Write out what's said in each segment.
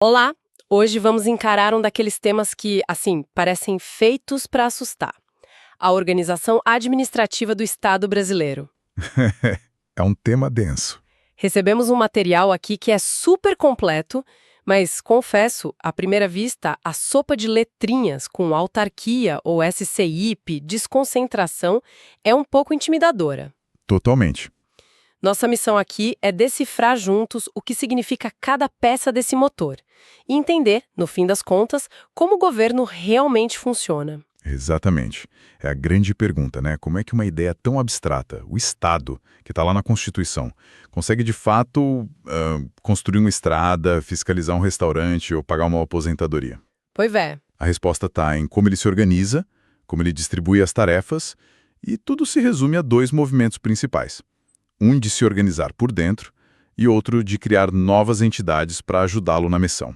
Olá! Hoje vamos encarar um daqueles temas que, assim, parecem feitos para assustar. A organização administrativa do Estado brasileiro. É um tema denso. Recebemos um material aqui que é super completo, mas, confesso, à primeira vista, a sopa de letrinhas com autarquia ou SCIP, desconcentração, é um pouco intimidadora. Totalmente. Nossa missão aqui é decifrar juntos o que significa cada peça desse motor e entender, no fim das contas, como o governo realmente funciona. Exatamente. É a grande pergunta, né? Como é que uma ideia tão abstrata, o Estado, que está lá na Constituição, consegue de fato construir uma estrada, fiscalizar um restaurante ou pagar uma aposentadoria? Pois é. A resposta está em como ele se organiza, como ele distribui as tarefas, e tudo se resume a dois movimentos principais. Um de se organizar por dentro e outro de criar novas entidades para ajudá-lo na missão.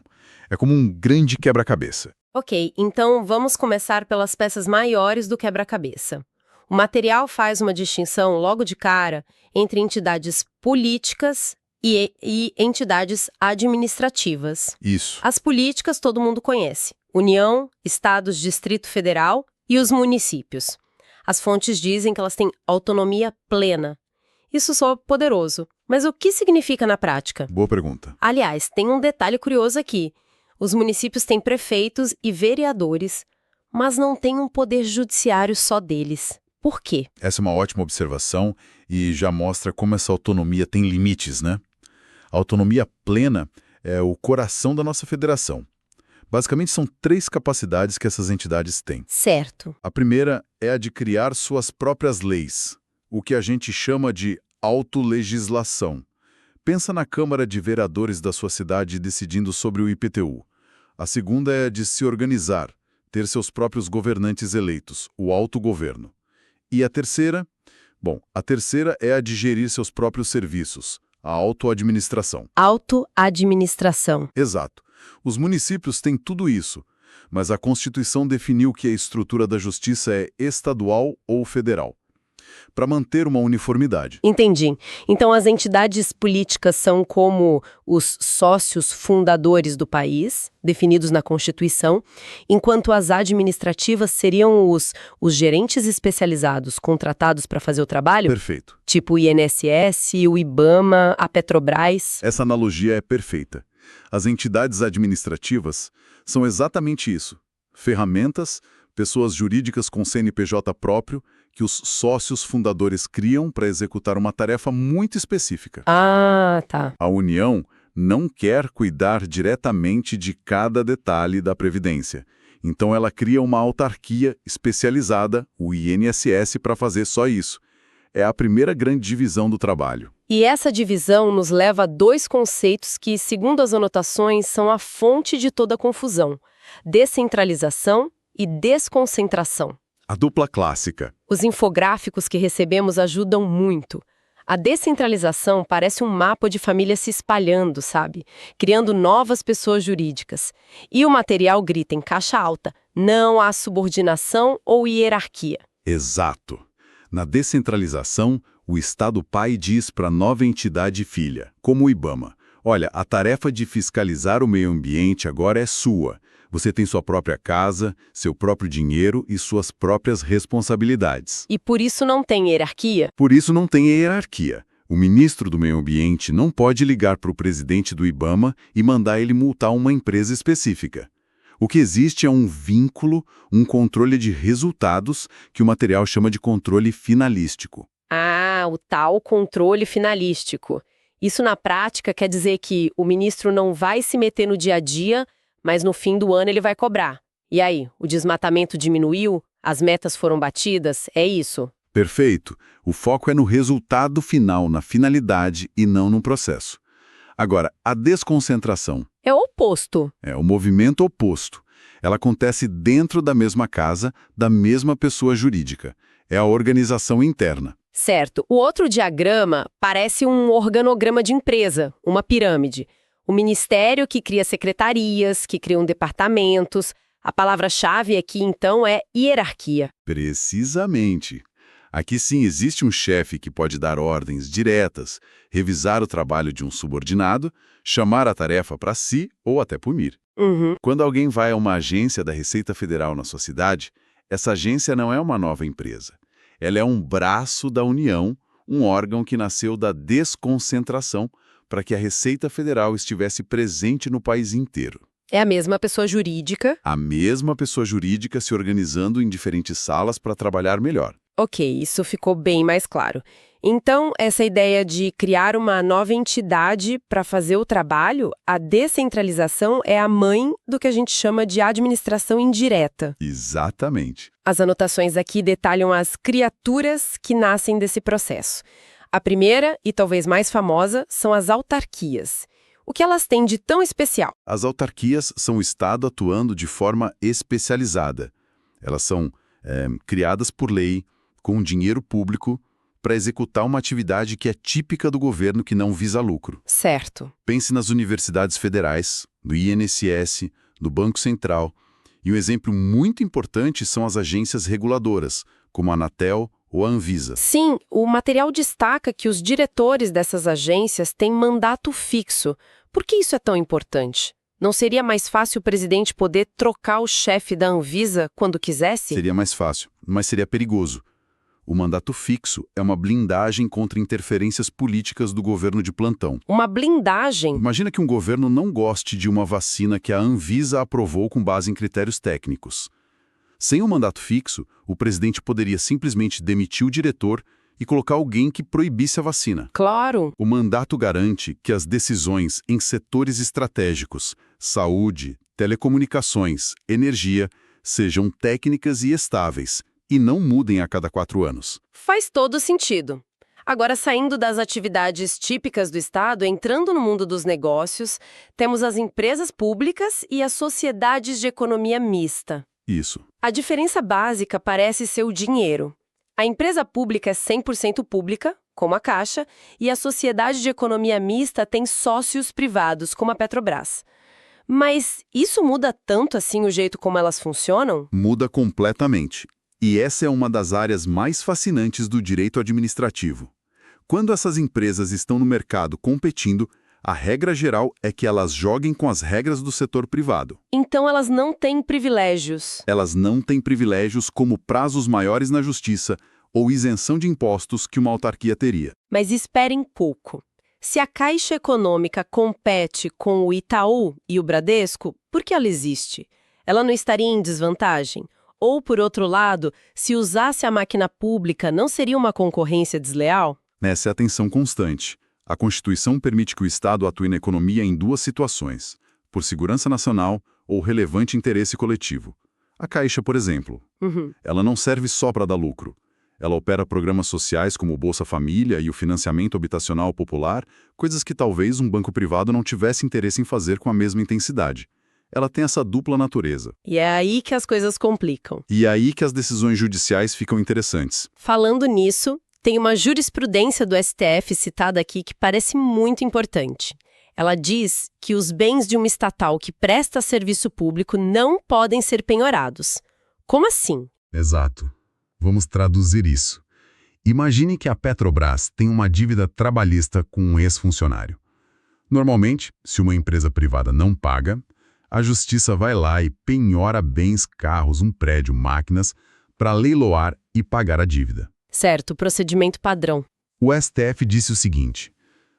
É como um grande quebra-cabeça. Ok, então vamos começar pelas peças maiores do quebra-cabeça. O material faz uma distinção logo de cara entre entidades políticas e entidades administrativas. Isso. As políticas todo mundo conhece: União, Estados, Distrito Federal e os municípios. As fontes dizem que elas têm autonomia plena. Isso soa poderoso, mas o que significa na prática? Boa pergunta. Aliás, tem um detalhe curioso aqui. Os municípios têm prefeitos e vereadores, mas não têm um poder judiciário só deles. Por quê? Essa é uma ótima observação e já mostra como essa autonomia tem limites, né? A autonomia plena é o coração da nossa federação. Basicamente, são três capacidades que essas entidades têm. Certo. A primeira é a de criar suas próprias leis, o que a gente chama de autolegislação. Pensa na Câmara de Vereadores da sua cidade decidindo sobre o IPTU. A segunda é a de se organizar, ter seus próprios governantes eleitos, o autogoverno. E a terceira? Bom, a terceira é a de gerir seus próprios serviços, a autoadministração. Autoadministração. Exato. Os municípios têm tudo isso, mas a Constituição definiu que a estrutura da justiça é estadual ou federal, para manter uma uniformidade. Entendi. Então as entidades políticas são como os sócios fundadores do país, definidos na Constituição, enquanto as administrativas seriam os gerentes especializados contratados para fazer o trabalho? Perfeito. Tipo o INSS, o IBAMA, a Petrobras. Essa analogia é perfeita. As entidades administrativas são exatamente isso: ferramentas, pessoas jurídicas com CNPJ próprio, que os sócios fundadores criam para executar uma tarefa muito específica. Ah, tá. A União não quer cuidar diretamente de cada detalhe da Previdência. Então ela cria uma autarquia especializada, o INSS, para fazer só isso. É a primeira grande divisão do trabalho. E essa divisão nos leva a dois conceitos que, segundo as anotações, são a fonte de toda a confusão: descentralização e desconcentração. A dupla clássica. Os infográficos que recebemos ajudam muito. A descentralização parece um mapa de família se espalhando, sabe? Criando novas pessoas jurídicas. E o material grita em caixa alta: não há subordinação ou hierarquia. Exato. Na descentralização, o Estado pai diz para a nova entidade filha, como o IBAMA: olha, a tarefa de fiscalizar o meio ambiente agora é sua. Você tem sua própria casa, seu próprio dinheiro e suas próprias responsabilidades. E por isso não tem hierarquia? Por isso não tem hierarquia. O ministro do Meio Ambiente não pode ligar para o presidente do IBAMA e mandar ele multar uma empresa específica. O que existe é um vínculo, um controle de resultados que o material chama de controle finalístico. Ah, o tal controle finalístico. Isso na prática quer dizer que o ministro não vai se meter no dia a dia, mas no fim do ano ele vai cobrar. E aí, o desmatamento diminuiu? As metas foram batidas? É isso? Perfeito. O foco é no resultado final, na finalidade e não no processo. Agora, a desconcentração É o oposto. é o movimento oposto. Ela acontece dentro da mesma casa, da mesma pessoa jurídica. É a organização interna. Certo. O outro diagrama parece um organograma de empresa, uma pirâmide. O ministério que cria secretarias, que criam departamentos. A palavra-chave aqui, então, é hierarquia. Precisamente. Aqui sim existe um chefe que pode dar ordens diretas, revisar o trabalho de um subordinado, chamar a tarefa para si ou até punir. Uhum. Quando alguém vai a uma agência da Receita Federal na sua cidade, essa agência não é uma nova empresa. Ela é um braço da União, um órgão que nasceu da desconcentração para que a Receita Federal estivesse presente no país inteiro. É a mesma pessoa jurídica. A mesma pessoa jurídica se organizando em diferentes salas para trabalhar melhor. Ok, isso ficou bem mais claro. Então, essa ideia de criar uma nova entidade para fazer o trabalho, a descentralização é a mãe do que a gente chama de administração indireta. Exatamente. As anotações aqui detalham as criaturas que nascem desse processo. A primeira, e talvez mais famosa, são as autarquias. O que elas têm de tão especial? As autarquias são o Estado atuando de forma especializada. Elas são criadas por lei, com dinheiro público, para executar uma atividade que é típica do governo que não visa lucro. Certo. Pense nas universidades federais, no INSS, no Banco Central. E um exemplo muito importante são as agências reguladoras, como a Anatel ou a Anvisa. Sim, o material destaca que os diretores dessas agências têm mandato fixo. Por que isso é tão importante? Não seria mais fácil o presidente poder trocar o chefe da Anvisa quando quisesse? Seria mais fácil, mas seria perigoso. O mandato fixo é uma blindagem contra interferências políticas do governo de plantão. Uma blindagem? Imagina que um governo não goste de uma vacina que a Anvisa aprovou com base em critérios técnicos. Sem um mandato fixo, o presidente poderia simplesmente demitir o diretor e colocar alguém que proibisse a vacina. Claro. O mandato garante que as decisões em setores estratégicos, saúde, telecomunicações, energia, sejam técnicas e estáveis, e não mudem a cada 4 anos. Faz todo sentido. Agora, saindo das atividades típicas do Estado, entrando no mundo dos negócios, temos as empresas públicas e as sociedades de economia mista. Isso. A diferença básica parece ser o dinheiro. A empresa pública é 100% pública, como a Caixa, e a sociedade de economia mista tem sócios privados, como a Petrobras. Mas isso muda tanto assim o jeito como elas funcionam? Muda completamente. E essa é uma das áreas mais fascinantes do direito administrativo. Quando essas empresas estão no mercado competindo, a regra geral é que elas joguem com as regras do setor privado. Então elas não têm privilégios. Elas não têm privilégios como prazos maiores na justiça ou isenção de impostos que uma autarquia teria. Mas esperem pouco. Se a Caixa Econômica compete com o Itaú e o Bradesco, por que ela existe? Ela não estaria em desvantagem? Ou, por outro lado, se usasse a máquina pública, não seria uma concorrência desleal? Essa é a tensão constante. A Constituição permite que o Estado atue na economia em 2 situações: por segurança nacional ou relevante interesse coletivo. A Caixa, por exemplo, ela não serve só para dar lucro. Ela opera programas sociais como o Bolsa Família e o financiamento habitacional popular, coisas que talvez um banco privado não tivesse interesse em fazer com a mesma intensidade. Ela tem essa dupla natureza. E é aí que as coisas complicam. E é aí que as decisões judiciais ficam interessantes. Falando nisso, tem uma jurisprudência do STF citada aqui que parece muito importante. Ela diz que os bens de uma estatal que presta serviço público não podem ser penhorados. Como assim? Exato. Vamos traduzir isso. Imagine que a Petrobras tem uma dívida trabalhista com um ex-funcionário. Normalmente, se uma empresa privada não paga, a justiça vai lá e penhora bens, carros, um prédio, máquinas, para leiloar e pagar a dívida. Certo, procedimento padrão. O STF disse o seguinte: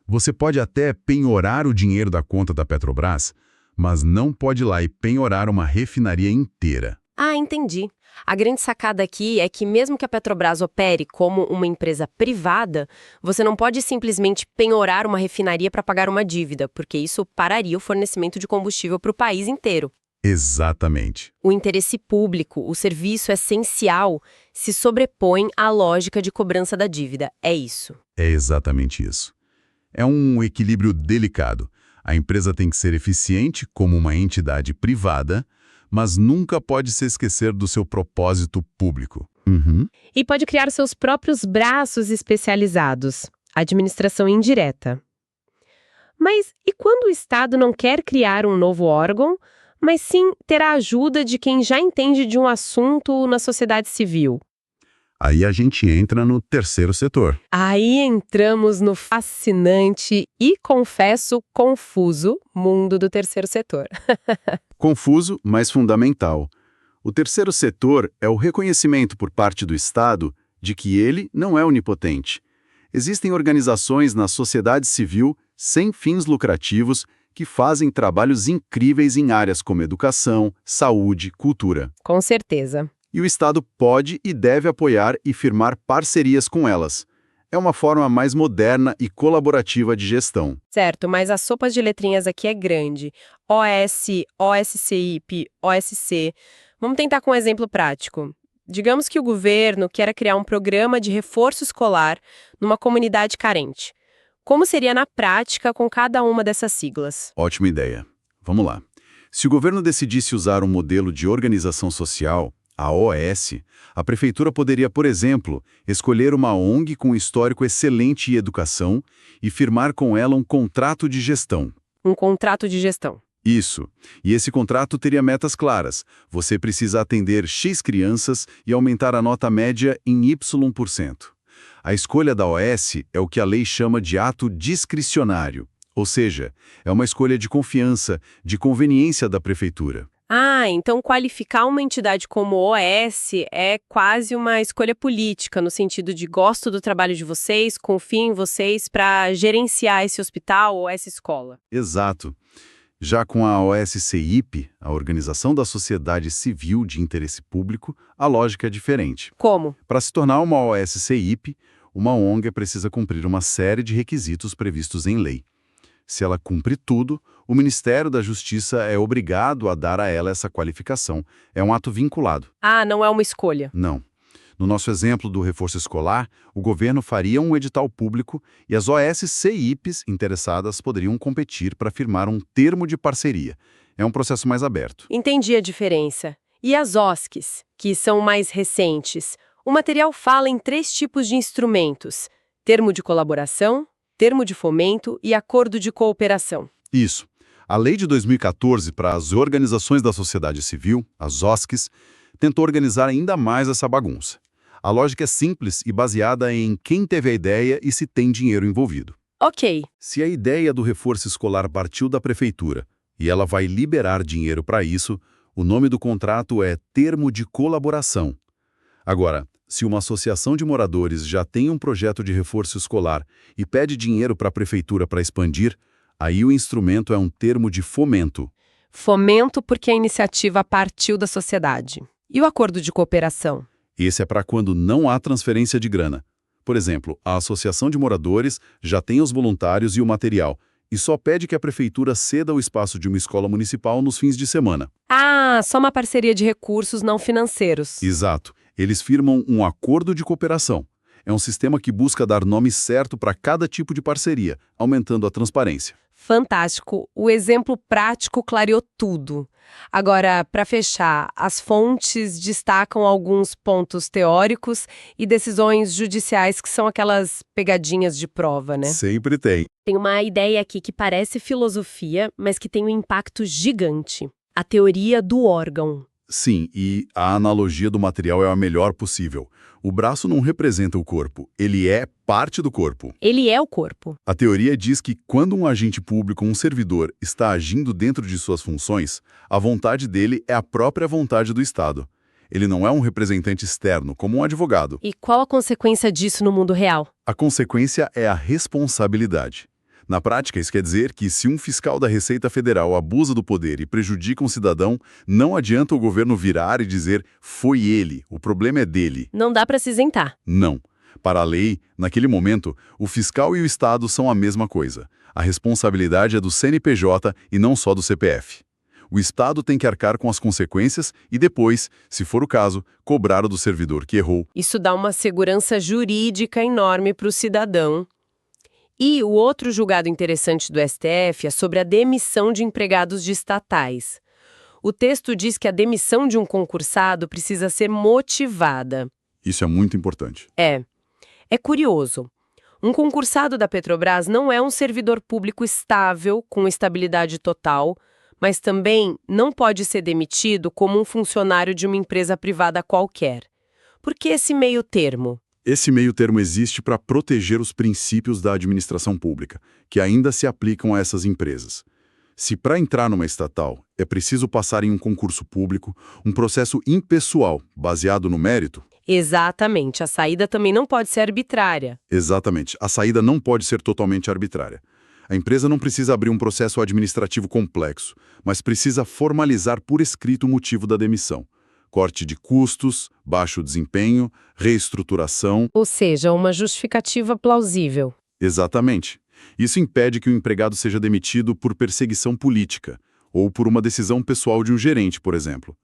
você pode até penhorar o dinheiro da conta da Petrobras, mas não pode ir lá e penhorar uma refinaria inteira. Ah, entendi. A grande sacada aqui é que mesmo que a Petrobras opere como uma empresa privada, você não pode simplesmente penhorar uma refinaria para pagar uma dívida, porque isso pararia o fornecimento de combustível para o país inteiro. Exatamente. O interesse público, o serviço essencial, se sobrepõe à lógica de cobrança da dívida. É isso. É exatamente isso. É um equilíbrio delicado. A empresa tem que ser eficiente como uma entidade privada, mas nunca pode se esquecer do seu propósito público. E pode criar seus próprios braços especializados, administração indireta. Mas e quando o Estado não quer criar um novo órgão, mas sim ter a ajuda de quem já entende de um assunto na sociedade civil? Aí a gente entra no terceiro setor. Aí entramos no fascinante e, confesso, confuso mundo do terceiro setor. Confuso, mas fundamental. O terceiro setor é o reconhecimento por parte do Estado de que ele não é onipotente. Existem organizações na sociedade civil sem fins lucrativos que fazem trabalhos incríveis em áreas como educação, saúde, cultura. Com certeza. E o Estado pode e deve apoiar e firmar parcerias com elas. É uma forma mais moderna e colaborativa de gestão. Certo, mas a sopa de letrinhas aqui é grande. OS, OSCIP, OSC. Vamos tentar com um exemplo prático. Digamos que o governo queira criar um programa de reforço escolar numa comunidade carente. Como seria na prática com cada uma dessas siglas? Ótima ideia. Vamos lá. Se o governo decidisse usar um modelo de organização social, a OS, a prefeitura poderia, por exemplo, escolher uma ONG com histórico excelente em educação e firmar com ela um contrato de gestão. Um contrato de gestão. Isso. E esse contrato teria metas claras. Você precisa atender X crianças e aumentar a nota média em Y%. A escolha da OS é o que a lei chama de ato discricionário, ou seja, é uma escolha de confiança, de conveniência da prefeitura. Ah, então qualificar uma entidade como OS é quase uma escolha política, no sentido de gosto do trabalho de vocês, confio em vocês para gerenciar esse hospital ou essa escola. Exato. Já com a OSCIP, a Organização da Sociedade Civil de Interesse Público, a lógica é diferente. Como? Para se tornar uma OSCIP, uma ONG precisa cumprir uma série de requisitos previstos em lei. Se ela cumpre tudo, o Ministério da Justiça é obrigado a dar a ela essa qualificação. É um ato vinculado. Ah, não é uma escolha. Não. No nosso exemplo do reforço escolar, o governo faria um edital público e as OSCIPs interessadas poderiam competir para firmar um termo de parceria. É um processo mais aberto. Entendi a diferença. E as OSCs, que são mais recentes? O material fala em 3 tipos de instrumentos: termo de colaboração, termo de fomento e acordo de cooperação. Isso. A lei de 2014 para as organizações da sociedade civil, as OSCs, tentou organizar ainda mais essa bagunça. A lógica é simples e baseada em quem teve a ideia e se tem dinheiro envolvido. Ok. Se a ideia do reforço escolar partiu da prefeitura e ela vai liberar dinheiro para isso, o nome do contrato é Termo de Colaboração. Agora, se uma associação de moradores já tem um projeto de reforço escolar e pede dinheiro para a prefeitura para expandir, aí o instrumento é um termo de fomento. Fomento porque a iniciativa partiu da sociedade. E o acordo de cooperação? Esse é para quando não há transferência de grana. Por exemplo, a associação de moradores já tem os voluntários e o material, e só pede que a prefeitura ceda o espaço de uma escola municipal nos fins de semana. Ah, só uma parceria de recursos não financeiros. Exato. Eles firmam um acordo de cooperação. É um sistema que busca dar nome certo para cada tipo de parceria, aumentando a transparência. Fantástico. O exemplo prático clareou tudo. Agora, para fechar, as fontes destacam alguns pontos teóricos e decisões judiciais que são aquelas pegadinhas de prova, né? Sempre tem. Tem uma ideia aqui que parece filosofia, mas que tem um impacto gigante. A teoria do órgão. Sim, e a analogia do material é a melhor possível. O braço não representa o corpo, ele é parte do corpo. Ele é o corpo. A teoria diz que quando um agente público, um servidor, está agindo dentro de suas funções, a vontade dele é a própria vontade do Estado. Ele não é um representante externo, como um advogado. E qual a consequência disso no mundo real? A consequência é a responsabilidade. Na prática, isso quer dizer que se um fiscal da Receita Federal abusa do poder e prejudica um cidadão, não adianta o governo virar e dizer foi ele, o problema é dele. Não dá para se isentar. Não. Para a lei, naquele momento, o fiscal e o Estado são a mesma coisa. A responsabilidade é do CNPJ e não só do CPF. O Estado tem que arcar com as consequências e depois, se for o caso, cobrar do servidor que errou. Isso dá uma segurança jurídica enorme para o cidadão. E o outro julgado interessante do STF é sobre a demissão de empregados de estatais. O texto diz que a demissão de um concursado precisa ser motivada. Isso é muito importante. É curioso. Um concursado da Petrobras não é um servidor público estável, com estabilidade total, mas também não pode ser demitido como um funcionário de uma empresa privada qualquer. Por que esse meio termo? Esse meio-termo existe para proteger os princípios da administração pública, que ainda se aplicam a essas empresas. Se para entrar numa estatal é preciso passar em um concurso público, um processo impessoal, baseado no mérito, Exatamente, a saída também não pode ser arbitrária. exatamente, a saída não pode ser totalmente arbitrária. A empresa não precisa abrir um processo administrativo complexo, mas precisa formalizar por escrito o motivo da demissão. Corte de custos, baixo desempenho, reestruturação. Ou seja, uma justificativa plausível. Exatamente. Isso impede que o empregado seja demitido por perseguição política ou por uma decisão pessoal de um gerente, por exemplo.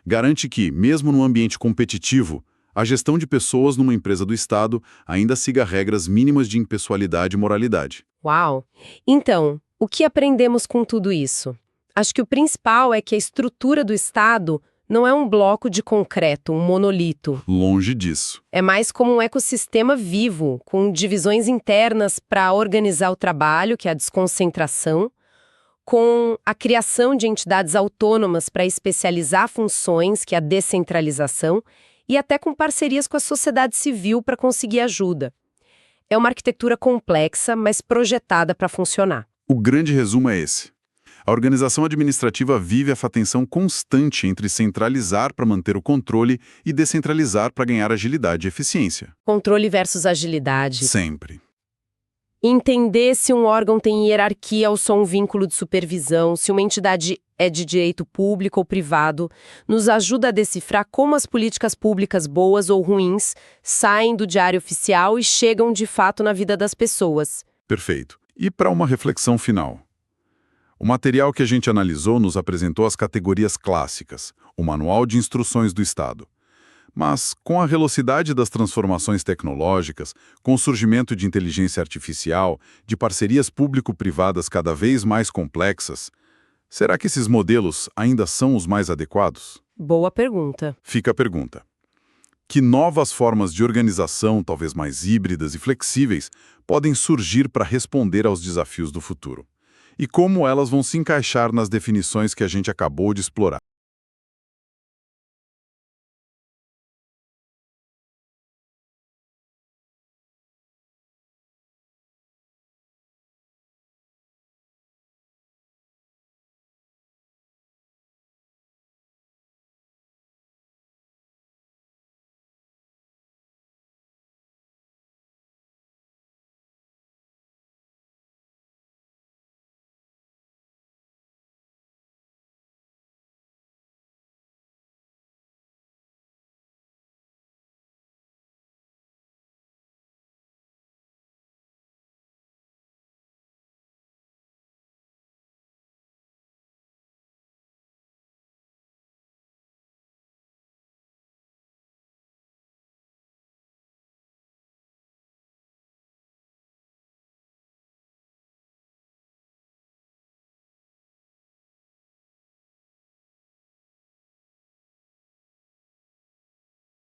Garante que, mesmo num ambiente competitivo, a gestão de pessoas numa empresa do Estado ainda siga regras mínimas de impessoalidade e moralidade. Uau! Então, o que aprendemos com tudo isso? Acho que o principal é que a estrutura do Estado não é um bloco de concreto, um monolito. Longe disso. É mais como um ecossistema vivo, com divisões internas para organizar o trabalho, que é a desconcentração, com a criação de entidades autônomas para especializar funções, que é a descentralização, e até com parcerias com a sociedade civil para conseguir ajuda. É uma arquitetura complexa, mas projetada para funcionar. O grande resumo é esse. A organização administrativa vive essa tensão constante entre centralizar para manter o controle e descentralizar para ganhar agilidade e eficiência. Controle versus agilidade. Sempre. Entender se um órgão tem hierarquia ou só um vínculo de supervisão, se uma entidade é de direito público ou privado, nos ajuda a decifrar como as políticas públicas boas ou ruins saem do diário oficial e chegam de fato na vida das pessoas. Perfeito. E para uma reflexão final. O material que a gente analisou nos apresentou as categorias clássicas, o Manual de Instruções do Estado. Mas, com a velocidade das transformações tecnológicas, com o surgimento de inteligência artificial, de parcerias público-privadas cada vez mais complexas, será que esses modelos ainda são os mais adequados? Boa pergunta. Fica a pergunta. Que novas formas de organização, talvez mais híbridas e flexíveis, podem surgir para responder aos desafios do futuro? E como elas vão se encaixar nas definições que a gente acabou de explorar?